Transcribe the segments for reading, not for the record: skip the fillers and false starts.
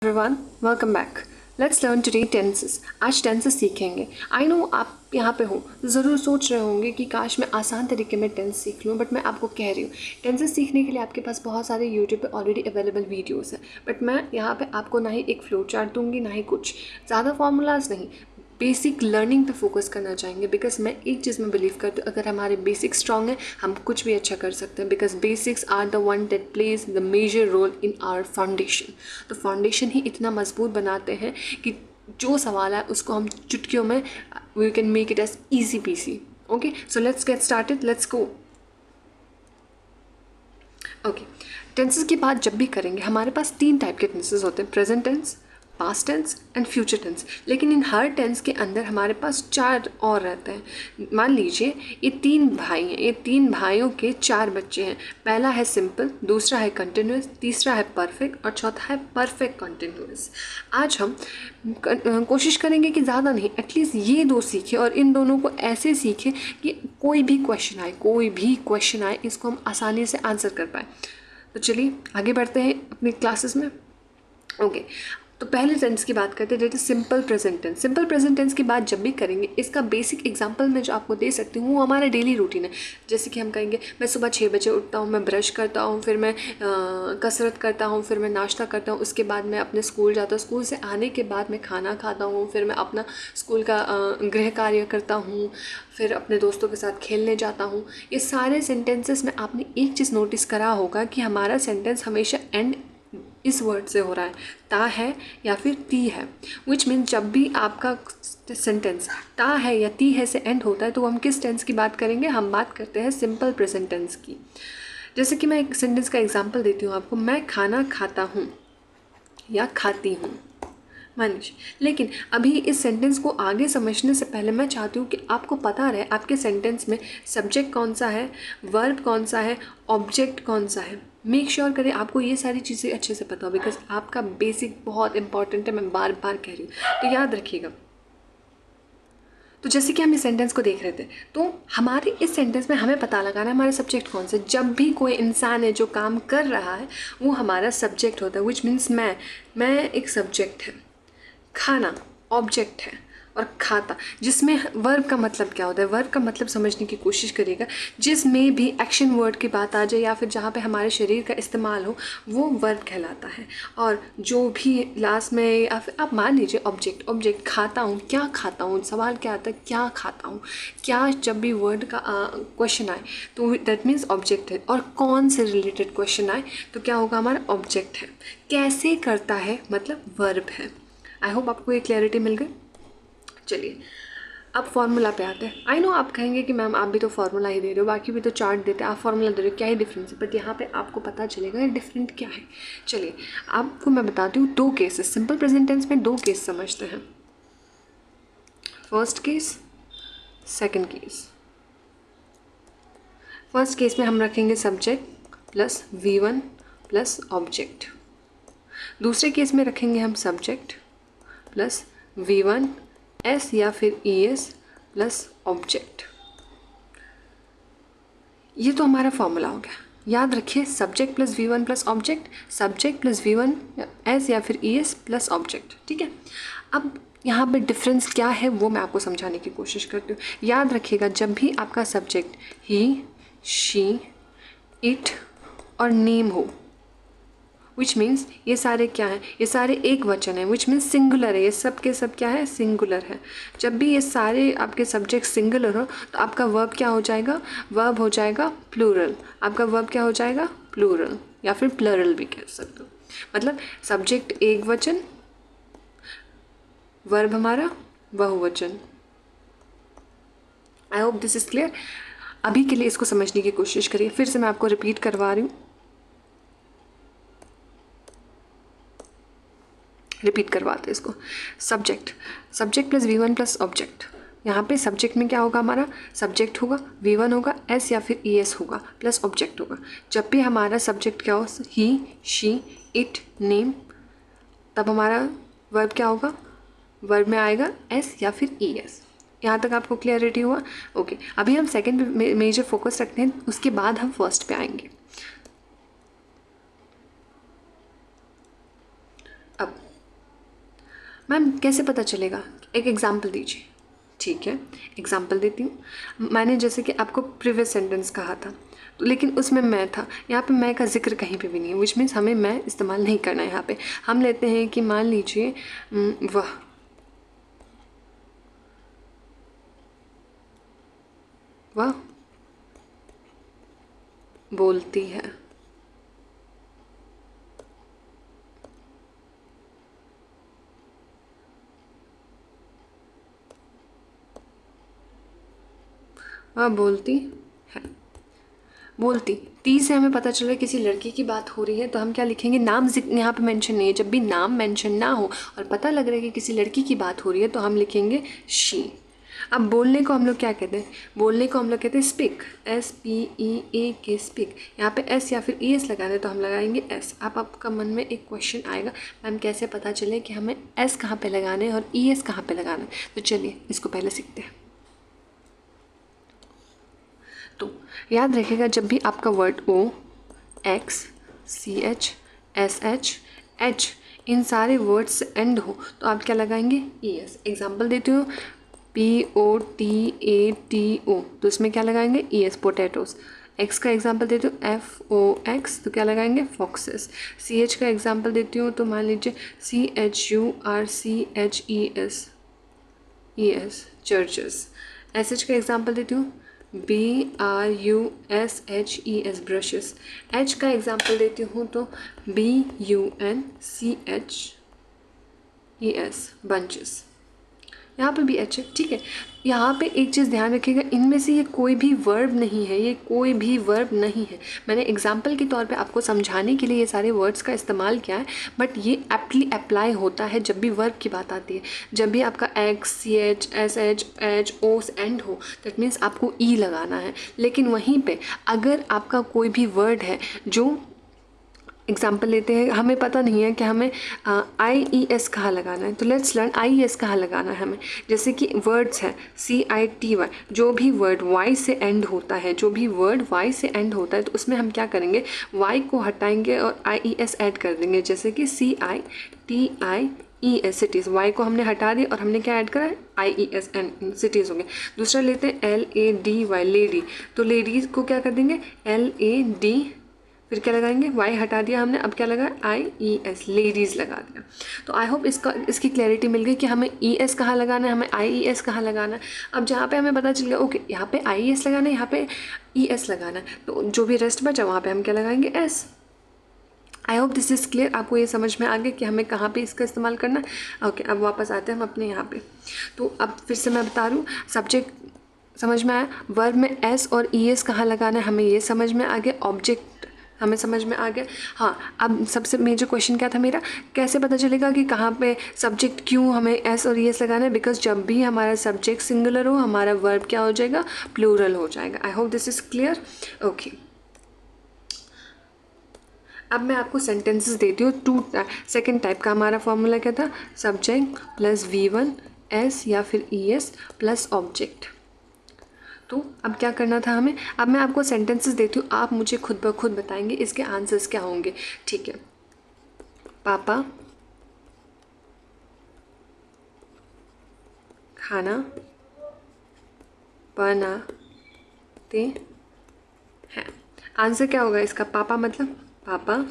Everyone, welcome back. Let's learn today tenses. आज tenses सीखेंगे। I know आप यहाँ पे हो तो ज़रूर सोच रहे होंगे कि काश मैं आसान तरीके में टेंस सीख लूँ, बट मैं आपको कह रही हूँ टेंसेस सीखने के लिए आपके पास बहुत सारे यूट्यूब पे ऑलरेडी अवेलेबल वीडियोस हैं। बट मैं यहाँ पे आपको ना ही एक फ्लो चार्ट दूंगी, ना ही कुछ ज़्यादा फार्मूलाज नहीं, बेसिक लर्निंग पे फोकस करना चाहेंगे। बिकॉज मैं एक चीज़ में बिलीव करती हूँ, अगर हमारे बेसिक स्ट्रॉन्ग है हम कुछ भी अच्छा कर सकते हैं। Because basics are the one that plays the major role in our foundation. तो फाउंडेशन ही इतना मजबूत बनाते हैं कि जो सवाल है उसको हम चुटकियों में we can make it as easy peasy. Okay, so let's get started, let's go. Okay, tenses की बात जब भी करेंगे हमारे पास 3 टाइप के टेंसेस होते हैं, present tense, past tense and future tense. लेकिन इन हर टेंस के अंदर हमारे पास 4 और रहते हैं। मान लीजिए ये 3 भाई हैं, ये 3 भाइयों के 4 बच्चे हैं। पहला है सिंपल, दूसरा है कंटिन्यूस, तीसरा है परफेक्ट और चौथा है परफेक्ट कंटिन्यूस। आज हम कोशिश करेंगे कि ज़्यादा नहीं, एटलीस्ट ये 2 सीखें और इन दोनों को ऐसे सीखें कि कोई भी क्वेश्चन आए इसको हम आसानी से आंसर कर पाए। तो चलिए आगे बढ़ते हैं अपनी क्लासेस में। ओके, तो पहले टेंस की बात करते हैं, that is simple present tense. Simple present tense की बात जब भी करेंगे इसका बेसिक एग्जांपल मैं जो आपको दे सकती हूँ वो हमारा डेली रूटीन है। जैसे कि हम कहेंगे मैं सुबह 6 बजे उठता हूँ, मैं ब्रश करता हूँ, फिर मैं कसरत करता हूँ, फिर मैं नाश्ता करता हूँ, उसके बाद मैं अपने स्कूल जाता हूँ, स्कूल से आने के बाद मैं खाना खाता हूँ, फिर मैं अपना स्कूल का गृह कार्य करता हूँ, फिर अपने दोस्तों के साथ खेलने जाता हूँ। ये सारे सेंटेंसेस में आपने एक चीज़ नोटिस करा होगा कि हमारा सेंटेंस हमेशा एंड इस वर्ड से हो रहा है, ता है या फिर ती है। विच मीन्स जब भी आपका सेंटेंस ता है या ती है से एंड होता है तो हम किस टेंस की बात करेंगे? हम बात करते हैं सिंपल प्रेजेंट टेंस की। जैसे कि मैं एक सेंटेंस का एग्जांपल देती हूँ आपको, मैं खाना खाता हूँ या खाती हूँ मनीष। लेकिन अभी इस सेंटेंस को आगे समझने से पहले मैं चाहती हूँ कि आपको पता रहे आपके सेंटेंस में सब्जेक्ट कौन सा है, वर्ब कौन सा है, ऑब्जेक्ट कौन सा है। मेक श्योर करें आपको ये सारी चीज़ें अच्छे से पता हो, बिकॉज आपका बेसिक बहुत इंपॉर्टेंट है, मैं बार बार कह रही हूँ, तो याद रखिएगा। तो जैसे कि हम इस सेंटेंस को देख रहे थे, तो हमारे इस सेंटेंस में हमें पता लगाना है हमारा सब्जेक्ट कौन सा। जब भी कोई इंसान है जो काम कर रहा है वो हमारा सब्जेक्ट होता है, विच मीन्स मैं एक सब्जेक्ट है, खाना ऑब्जेक्ट है और खाता, जिसमें वर्ब का मतलब क्या होता है, वर्ब का मतलब समझने की कोशिश करिएगा। जिसमें भी एक्शन वर्ड की बात आ जाए या फिर जहाँ पे हमारे शरीर का इस्तेमाल हो वो वर्ब कहलाता है। और जो भी लास्ट में या फिर आप मान लीजिए ऑब्जेक्ट खाता हूँ, क्या खाता हूँ, सवाल क्या आता है, क्या खाता हूँ, क्या जब भी वर्ड का क्वेश्चन आए तो दैट मीन्स ऑब्जेक्ट है। और कौन से रिलेटेड क्वेश्चन आए तो क्या होगा, हमारा ऑब्जेक्ट है। कैसे करता है मतलब वर्ब है। आई होप आपको ये क्लैरिटी मिल गई। चलिए अब फॉर्मूला पे आते हैं। आई नो आप कहेंगे कि मैम आप भी तो फॉर्मूला ही दे रहे हो, बाकी भी तो चार्ट देते हैं, आप फॉर्मूला दे रहे हो, क्या ही डिफरेंस है। बट यहाँ पे आपको पता चलेगा ये डिफरेंट क्या है। चलिए आपको मैं बताती हूँ 2 केसेस। सिंपल प्रेजेंट टेंस में 2 केस समझते हैं, first case, second case. First case में हम रखेंगे subject plus V1 plus object. दूसरे केस में रखेंगे हम सब्जेक्ट प्लस V1 एस या फिर ES प्लस ऑब्जेक्ट। ये तो हमारा फॉर्मूला हो गया। याद रखिए subject plus V1 plus object, subject plus V1 S या फिर ES प्लस ऑब्जेक्ट। ठीक है, अब यहाँ पे डिफरेंस क्या है वो मैं आपको समझाने की कोशिश करती हूँ। याद रखिएगा जब भी आपका सब्जेक्ट ही, शी, इट और नेम हो, विच मीन्स ये सारे क्या हैं, ये सारे एक वचन है, विच मीन्स सिंगुलर है। ये सब के सब क्या है, सिंगुलर है। जब भी ये सारे आपके सब्जेक्ट सिंगुलर हो तो आपका वर्ब क्या हो जाएगा, वर्ब हो जाएगा प्लूरल। आपका वर्ब क्या हो जाएगा, प्लूरल या फिर प्लरल भी कह सकते हो। मतलब सब्जेक्ट एक वचन, वर्ब हमारा बहुवचन। I hope this is clear. अभी के लिए इसको समझने की कोशिश करिए, फिर से मैं आपको रिपीट करवा रही हूँ, रिपीट करवाते इसको। Subject plus V1 plus object. यहाँ पे सब्जेक्ट में क्या होगा, हमारा सब्जेक्ट होगा, V1 होगा, S या फिर ES होगा प्लस ऑब्जेक्ट होगा। जब भी हमारा सब्जेक्ट क्या हो, ही, शी, इट, नेम, तब हमारा वर्ब क्या होगा, वर्ब में आएगा S या फिर ES। यहाँ तक आपको क्लियरिटी हुआ? ओके, अभी हम सेकेंड पे मेजर फोकस रखते हैं, उसके बाद हम फर्स्ट पे आएंगे। अब मैम कैसे पता चलेगा, एक एग्जांपल दीजिए। ठीक है, एग्जांपल देती हूँ। मैंने जैसे कि आपको प्रीवियस सेंटेंस कहा था, तो लेकिन उसमें मैं था, यहाँ पे मैं का जिक्र कहीं पे भी नहीं है, विच मीन्स हमें मैं इस्तेमाल नहीं करना है। यहाँ पे हम लेते हैं कि मान लीजिए वह बोलती है। वह बोलती है। बोलती, ती से हमें पता चला किसी लड़की की बात हो रही है, तो हम क्या लिखेंगे, नाम यहाँ पे मेंशन नहीं है। जब भी नाम मेंशन ना हो और पता लग रहा है कि किसी लड़की की बात हो रही है, तो हम लिखेंगे शी। अब बोलने को हम लोग क्या कहते हैं, बोलने को हम लोग कहते हैं स्पीक, SPEAK स्पीक। यहाँ पे एस या फिर ES लगाना है तो हम लगाएंगे एस। अब आपका मन में एक क्वेश्चन आएगा, मैम कैसे पता चले कि हमें एस कहाँ पे लगाना है और ES कहाँ पे लगाना है। तो चलिए इसको पहले सीखते हैं। तो याद रखिएगा, जब भी आपका word O, X, CH, SH, H इन सारे वर्ड्स से एंड हो तो आप क्या लगाएंगे, ES। एग्जाम्पल देती हूँ, POTATO, तो इसमें क्या लगाएंगे, ES, पोटैटोस। X का एग्जाम्पल देती हूँ, FOX, तो क्या लगाएंगे, फॉक्सेस। CH का एग्जाम्पल देती हूँ, तो मान लीजिए CHURCHES, चर्चेस। SH का एग्जाम्पल देती हूँ, BRUSHES, ब्रशेस। H का एग्जाम्पल देती हूँ तो BUNCHES, बंचेस। यहाँ पे भी H है, ठीक है। यहाँ पे एक चीज़ ध्यान रखिएगा, इनमें से ये कोई भी वर्ब नहीं है, ये कोई भी वर्ब नहीं है। मैंने एग्जाम्पल के तौर पे आपको समझाने के लिए ये सारे वर्ड्स का इस्तेमाल किया है, बट ये एप्टली अप्लाई होता है जब भी वर्ब की बात आती है। जब भी आपका X, CH, SH, H, O से एंड हो, दैट मीन्स आपको E लगाना है। लेकिन वहीं पर अगर आपका कोई भी वर्ड है जो, एग्जाम्पल लेते हैं, हमें पता नहीं है कि हमें IES कहाँ लगाना है, तो लेट्स लर्न IES कहाँ लगाना है हमें। जैसे कि वर्ड्स है CITY, जो भी वर्ड Y से एंड होता है, जो भी वर्ड Y से एंड होता है, तो उसमें हम क्या करेंगे, Y को हटाएंगे और IES ऐड कर देंगे। जैसे कि CITIES, सिटीज़। Y को हमने हटा दिया और हमने क्या ऐड करा, IES, एंड सिटीज़ हो गए। दूसरा लेते हैं LADY, लेडी, तो लेडीज़ को क्या कर देंगे, LAD, फिर क्या लगाएंगे, Y हटा दिया हमने, अब क्या लगा, IES, लेडीज़ लगा दिया। तो आई होप इसकी क्लैरिटी मिल गई कि हमें ES कहाँ लगाना है, हमें IES कहाँ लगाना है। अब जहाँ पे हमें पता चल गया, ओके यहाँ पे IES लगाना है, यहाँ पे ES लगाना है, तो जो भी रेस्ट बचा वहाँ पे हम क्या लगाएंगे, S। I hope this is clear, आपको ये समझ में आ गया कि हमें कहाँ पे इसका इस्तेमाल करना है। ओके, अब वापस आते हैं हम अपने यहाँ पे। तो अब फिर से मैं बता रही हूँ, सब्जेक्ट समझ में आया, वर्ब में S और ES कहाँ लगाना है हमें ये समझ में आ गया, ऑब्जेक्ट हमें समझ में आ गया। हाँ, अब सबसे मेजर क्वेश्चन क्या था मेरा, कैसे पता चलेगा कि कहाँ पे सब्जेक्ट, क्यों हमें S और ES लगाना है, बिकॉज जब भी हमारा सब्जेक्ट सिंगुलर हो, हमारा वर्ब क्या हो जाएगा, प्लूरल हो जाएगा। I hope this is clear. Okay, अब मैं आपको सेंटेंसेस देती हूँ। सेकेंड टाइप का हमारा फॉर्मूला क्या था, सब्जेक्ट प्लस V1 S या फिर ES प्लस ऑब्जेक्ट। तो अब क्या करना था हमें, अब मैं आपको सेंटेंसेस देती हूँ, आप मुझे खुद ब खुद बताएंगे इसके आंसर्स क्या होंगे, ठीक है। पापा खाना बनाते हैं। आंसर क्या होगा इसका, पापा मतलब पापा।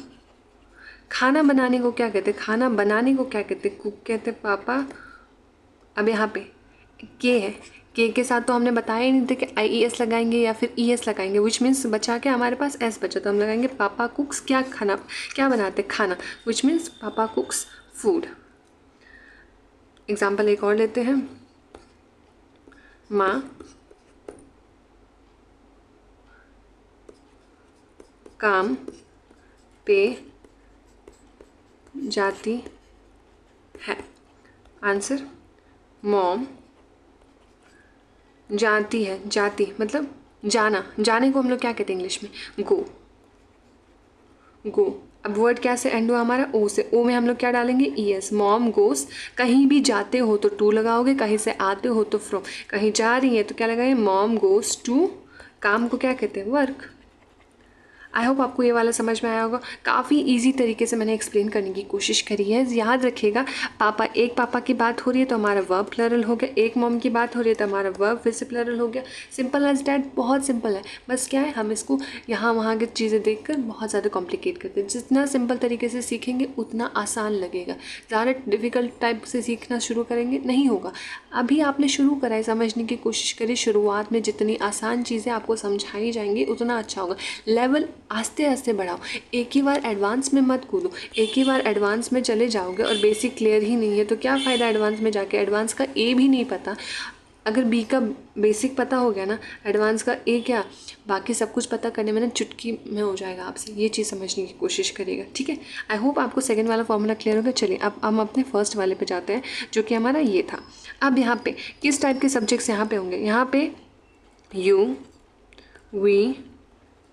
खाना बनाने को क्या कहते हैं, खाना बनाने को क्या कहते हैं, कुक कहते हैं पापा। अब यहाँ पे के है, के साथ तो हमने बताया ही नहीं था कि IES लगाएंगे या फिर ES लगाएंगे, विच मीन्स बचा के हमारे पास S बचा, तो हम लगाएंगे पापा कुक्स क्या, खाना क्या बनाते, खाना, विच मीन्स पापा कुक्स फूड। एग्जाम्पल एक और लेते हैं, माँ काम पे जाती है। आंसर, मॉम जाती है, जाती मतलब जाना, जाने को हम लोग क्या कहते हैं इंग्लिश में, गो, गो। अब वर्ड क्या से एंड हुआ हमारा, ओ से, ओ में हम लोग क्या डालेंगे, ES। मॉम गोस, कहीं भी जाते हो तो टू लगाओगे, कहीं से आते हो तो फ्रॉम, कहीं जा रही है तो क्या लगाएंगे, मॉम गोस टू, काम को क्या कहते हैं, वर्क। आई होप आपको ये वाला समझ में आया होगा। काफ़ी इजी तरीके से मैंने एक्सप्लेन करने की कोशिश करी है। याद रखिएगा, एक पापा की बात हो रही है तो हमारा वर्ब प्लरल हो गया, एक मॉम की बात हो रही है तो हमारा वर्ब फिर से प्लरल हो गया। सिंपल एज डैट, बहुत सिंपल है। बस क्या है, हम इसको यहाँ वहाँ की चीज़ें देखकर बहुत ज़्यादा कॉम्प्लिकेट करते हैं। जितना सिंपल तरीके से सीखेंगे उतना आसान लगेगा। ज़्यादा डिफ़िकल्ट टाइप से सीखना शुरू करेंगे नहीं होगा। अभी आपने शुरू करा है, समझने की कोशिश करिए। शुरुआत में जितनी आसान चीज़ें आपको समझाई जाएंगी उतना अच्छा होगा। लेवल आस्ते आस्ते बढ़ाओ, एक ही बार एडवांस में मत कूदो। एक ही बार एडवांस में चले जाओगे और बेसिक क्लियर ही नहीं है तो क्या फ़ायदा एडवांस में जाके। एडवांस का ए भी नहीं पता, अगर बी का बेसिक पता हो गया ना, एडवांस का ए क्या, बाकी सब कुछ पता करने में ना चुटकी में हो जाएगा आपसे। ये चीज़ समझने की कोशिश करिएगा, ठीक है। आई होप आपको सेकंड वाला फॉर्मूला क्लियर होगा। चलिए अब हम अपने फर्स्ट वाले पे जाते हैं, जो कि हमारा ये था। अब यहाँ पे किस टाइप के सब्जेक्ट्स यहाँ पे होंगे? यहाँ पे यू, वी,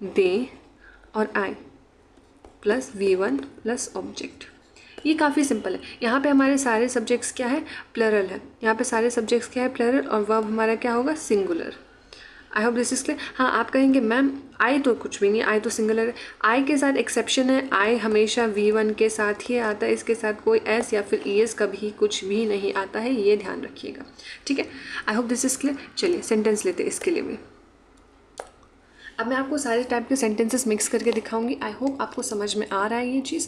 दे और आई प्लस V1 प्लस ऑब्जेक्ट। ये काफ़ी सिंपल है। यहाँ पे हमारे सारे सब्जेक्ट्स क्या है? प्लरल है। यहाँ पे सारे सब्जेक्ट्स क्या है? प्लरल। और वर्ब हमारा क्या होगा? Singular. I hope this is clear. हाँ, आप कहेंगे मैम आई तो कुछ भी नहीं, आई तो सिंगुलर है। आई के साथ एक्सेप्शन है, आई हमेशा V1 के साथ ही आता है। इसके साथ कोई एस या फिर ES कभी कुछ भी नहीं आता है, ये ध्यान रखिएगा, ठीक है। I hope this is clear. चलिए सेंटेंस लेते हैं इसके लिए भी। अब मैं आपको सारे टाइप के सेंटेंसेस मिक्स करके दिखाऊंगी। आई होप आपको समझ में आ रहा है ये चीज़।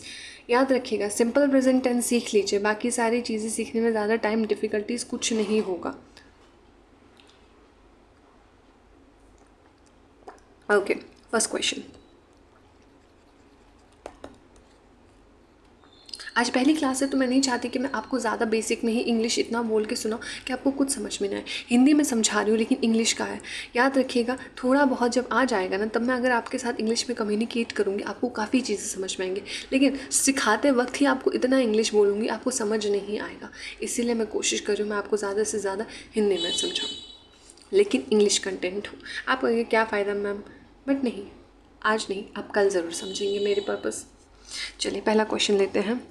याद रखिएगा, सिंपल प्रेजेंट टेंस सीख लीजिए, बाकी सारी चीज़ें सीखने में ज़्यादा टाइम डिफ़िकल्टीज कुछ नहीं होगा। Okay, first question. आज पहली क्लास है तो मैं नहीं चाहती कि मैं आपको ज़्यादा बेसिक में ही इंग्लिश इतना बोल के सुनाऊं कि आपको कुछ समझ में ना आए। हिंदी में समझा रही हूँ लेकिन इंग्लिश का है। याद रखिएगा, थोड़ा बहुत जब आ जाएगा ना, तब मैं अगर आपके साथ इंग्लिश में कम्युनिकेट करूँगी आपको काफ़ी चीज़ें समझ में आएंगी। लेकिन सिखाते वक्त ही आपको इतना इंग्लिश बोलूँगी आपको समझ नहीं आएगा। इसीलिए मैं कोशिश कर रही हूँ मैं आपको ज़्यादा से ज़्यादा हिंदी में समझाऊँ, लेकिन इंग्लिश कंटेंट हो। आप कहेंगे क्या फ़ायदा मैम, बट नहीं, आज नहीं, आप कल ज़रूर समझेंगे मेरे पर्पस। चलिए पहला क्वेश्चन लेते हैं।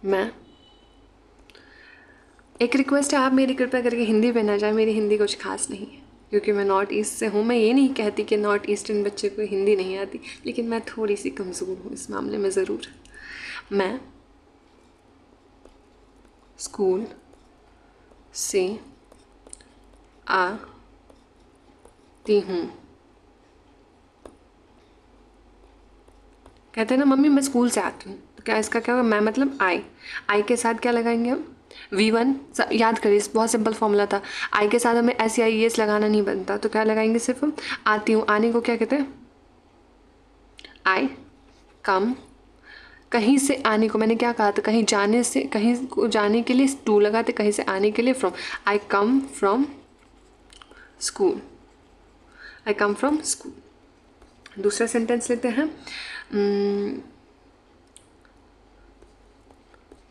मैं एक रिक्वेस्ट है, आप मेरी कृपया करके हिंदी पे ना जाए। मेरी हिंदी कुछ खास नहीं है क्योंकि मैं नॉर्थ ईस्ट से हूँ। मैं ये नहीं कहती कि नॉर्थ ईस्टर्न बच्चे को हिंदी नहीं आती, लेकिन मैं थोड़ी सी कमज़ोर हूँ इस मामले में ज़रूर। मैं स्कूल से आती हूँ। कहते हैं ना मम्मी मैं स्कूल से आती हूँ, तो क्या इसका क्या होगा? मैं मतलब आई के साथ क्या लगाएंगे हम? V1। याद करिए, बहुत सिंपल फॉर्मूला था। आई के साथ हमें S या ES लगाना नहीं बनता, तो क्या लगाएंगे? सिर्फ हम आती हूँ। आने को क्या कहते हैं? आई कम। कहीं से आने को मैंने क्या कहा था? कहीं जाने से, कहीं को जाने के लिए टू लगाते, कहीं से आने के लिए from. I come from school. I come from school. दूसरा सेंटेंस लेते हैं।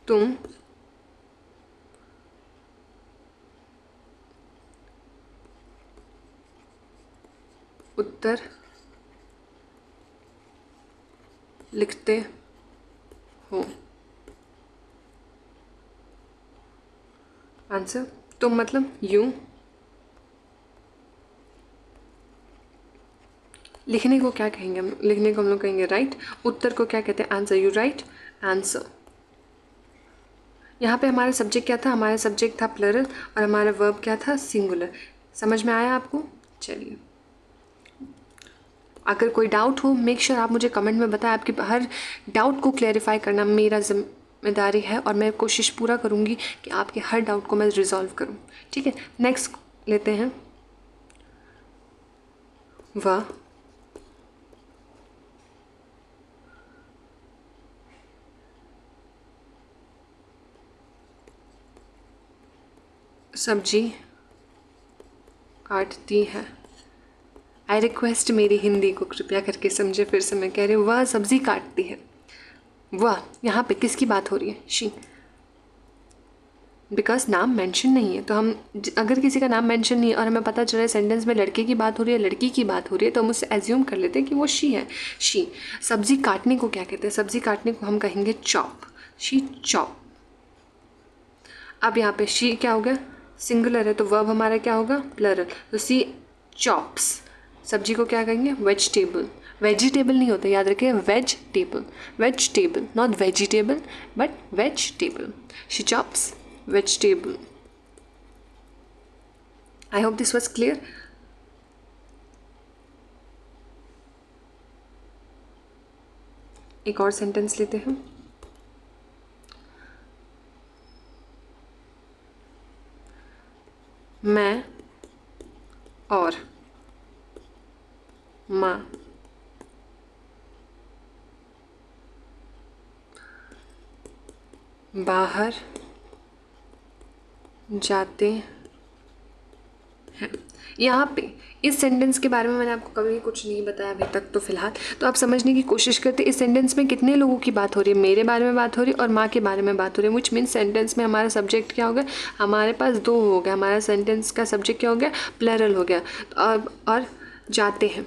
तुम उत्तर लिखते हो। आंसर तुम मतलब यू। लिखने को क्या कहेंगे हम? लिखने को हम लोग कहेंगे राइट। उत्तर को क्या कहते हैं? आंसर। You right answer. यहाँ पे हमारा सब्जेक्ट क्या था? हमारा सब्जेक्ट था प्लरल और हमारा वर्ब क्या था? सिंगुलर। समझ में आया आपको? चलिए, अगर कोई डाउट हो मेक श्योर आप मुझे कमेंट में बताएं। आपके हर डाउट को क्लैरिफाई करना मेरा जिम्मेदारी है और मैं कोशिश पूरा करूँगी कि आपके हर डाउट को मैं रिजॉल्व करूँ, ठीक है। नेक्स्ट लेते हैं। वह सब्जी काटती है। आई रिक्वेस्ट मेरी हिंदी को कृपया करके समझे। फिर से मैं कह रही हूँ, वह सब्जी काटती है। वह यहाँ पे किसकी बात हो रही है? शी। बिकॉज नाम मेंशन नहीं है, तो हम अगर किसी का नाम मेंशन नहीं है और हमें पता चला है सेंटेंस में लड़के की बात हो रही है, लड़की की बात हो रही है, तो हम उससे एज्यूम कर लेते हैं कि वो शी है। शी। सब्जी काटने को क्या कहते हैं? सब्जी काटने को हम कहेंगे चॉप। She chop. अब यहाँ पे शी क्या हो गया? सिंगुलर है, तो वर्ब हमारा क्या होगा? प्लरल। तो सी चॉप्स। सब्जी को क्या कहेंगे? वेजिटेबल। वेजिटेबल नहीं होता, याद रखिए, vegetable, vegetable, not vegetable but vegetable. She chops vegetable. I hope this was clear. एक और सेंटेंस लेते हैं। मैं और माँ बाहर जाते हैं। यहाँ पे इस सेंटेंस के बारे में मैंने आपको कभी कुछ नहीं बताया अभी तक तो फ़िलहाल, तो आप समझने की कोशिश करते इस सेंटेंस में कितने लोगों की बात हो रही है। मेरे बारे में बात हो रही है और माँ के बारे में बात हो रही है, विच मीन्स सेंटेंस में हमारा सब्जेक्ट क्या हो गया, हमारे पास दो हो गया, हमारा सेंटेंस का सब्जेक्ट क्या हो गया, प्लरल हो गया। और जाते हैं,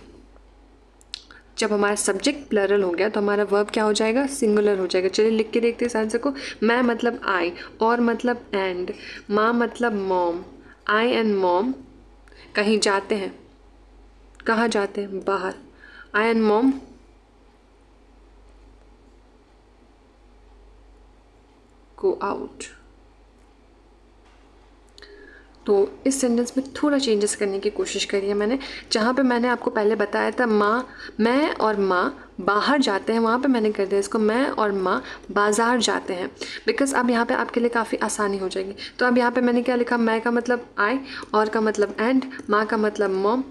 जब हमारा सब्जेक्ट प्लरल हो गया तो हमारा वर्ब क्या हो जाएगा, सिंगुलर हो जाएगा। चलिए लिख के देखते हैं इस आंसर को। मैं मतलब आई, और मतलब एंड, माँ मतलब मॉम, आई एंड मॉम कहीं जाते हैं। कहाँ जाते हैं, बाहर। आई एंड मॉम गो आउट। तो इस सेंटेंस में थोड़ा चेंजेस करने की कोशिश करी है मैंने। जहाँ पे मैंने आपको पहले बताया था मैं और माँ बाहर जाते हैं, वहाँ पे मैंने कर दिया इसको मैं और माँ बाज़ार जाते हैं, बिकॉज अब यहाँ पे आपके लिए काफ़ी आसानी हो जाएगी। तो अब यहाँ पे मैंने क्या लिखा, मैं का मतलब आई, और का मतलब एंड, माँ का मतलब मॉम,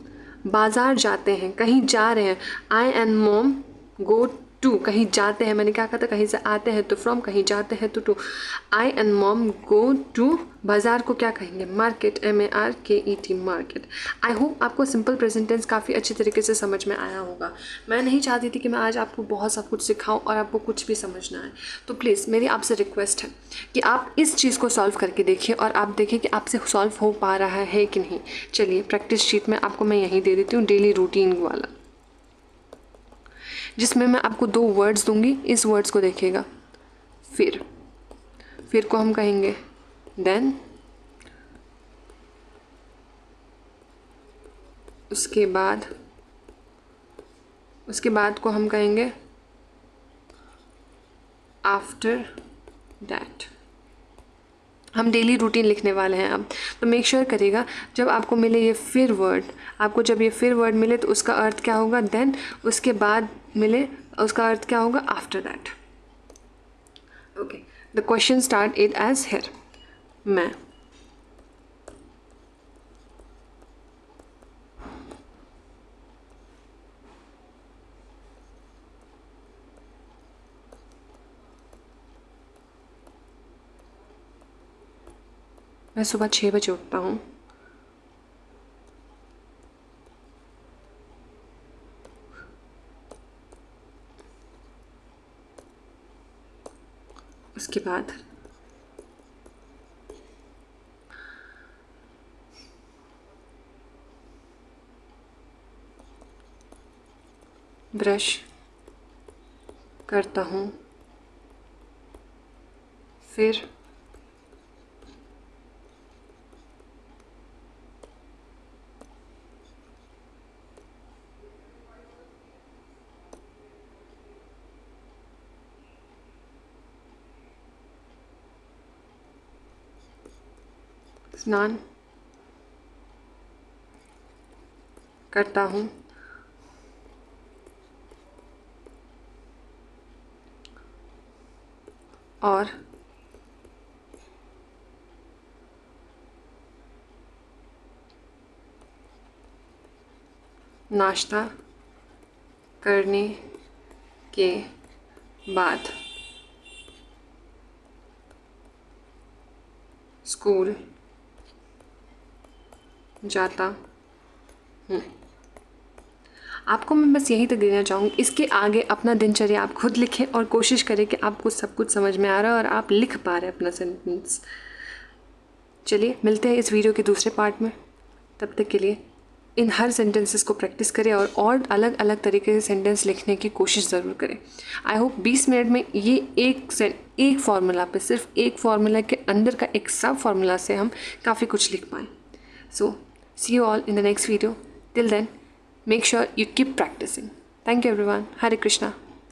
बाज़ार जाते हैं, कहीं जा रहे हैं। आई एंड मॉम गो टू, कहीं जाते हैं, मैंने क्या कहा था, कहीं से आते हैं तो फ्रॉम, कहीं जाते हैं तो to. I and mom go to, बाज़ार को क्या कहेंगे, market, MARKET, market. I hope आपको सिंपल प्रेजेंट टेंस काफ़ी अच्छी तरीके से समझ में आया होगा। मैं नहीं चाहती थी कि मैं आज आपको बहुत सब कुछ सिखाऊं और आपको कुछ भी समझ ना आए, तो प्लीज़ मेरी आपसे रिक्वेस्ट है कि आप इस चीज़ को सॉल्व करके देखिए और आप देखिए कि आपसे सॉल्व हो पा रहा है कि नहीं। चलिए प्रैक्टिस शीट में आपको मैं यहीं दे देती हूँ, डेली रूटीन वाला, जिसमें मैं आपको 2 वर्ड्स दूंगी। इस वर्ड्स को देखिएगा। फिर को हम कहेंगे देन, उसके बाद को हम कहेंगे आफ्टर दैट। हम डेली रूटीन लिखने वाले हैं अब, तो मेक श्योर करिएगा जब आपको मिले ये फिर वर्ड, आपको जब ये फिर वर्ड मिले तो उसका अर्थ क्या होगा, देन, उसके बाद मिले उसका अर्थ क्या होगा, after that. Okay, the question start it as here. मैं सुबह 6 बजे उठता हूँ। उसके बाद ब्रश करता हूँ, फिर स्नान करता हूँ, और नाश्ता करने के बाद स्कूल जाता हूँ। आपको मैं बस यही तक देना चाहूँगी, इसके आगे अपना दिनचर्या आप खुद लिखें और कोशिश करें कि आपको सब कुछ समझ में आ रहा है और आप लिख पा रहे हैं अपना सेंटेंस। चलिए मिलते हैं इस वीडियो के दूसरे पार्ट में। तब तक के लिए इन हर सेंटेंसेस को प्रैक्टिस करें और अलग अलग तरीके से सेंटेंस लिखने की कोशिश ज़रूर करें। आई होप 20 मिनट में ये एक फार्मूला पे, सिर्फ एक फार्मूला के अंदर का एक सब फार्मूला से हम काफ़ी कुछ लिख पाएँ। सो see you all in the next video. Till then, make sure you keep practicing. Thank you everyone. Hare Krishna.